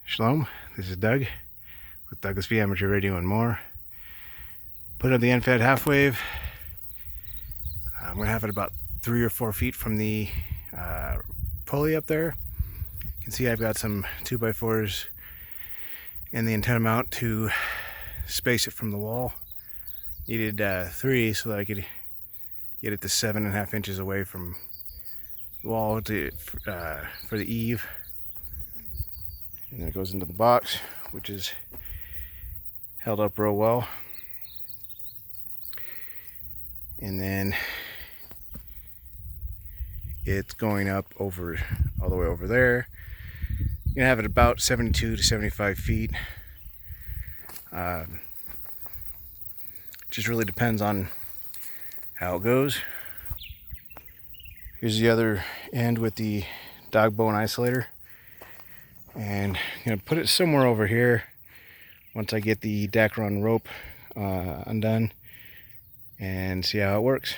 Shalom, this is Doug with Douglas V Amateur Radio and more. Put up the end-fed half wave. I'm going to have it about 3 or 4 feet from the pulley up there. You can see I've got some 2x4s in the antenna mount to space it from the wall. Needed 3 so that I could get it to 7.5 inches away from the wall for the eave. And then it goes into the box, which is held up real well. And then it's going up all the way over there. You're gonna have it about 72 to 75 feet. Just really depends on how it goes. Here's the other end with the dog bone isolator. And I'm going to put it somewhere over here once I get the Dacron rope undone and see how it works.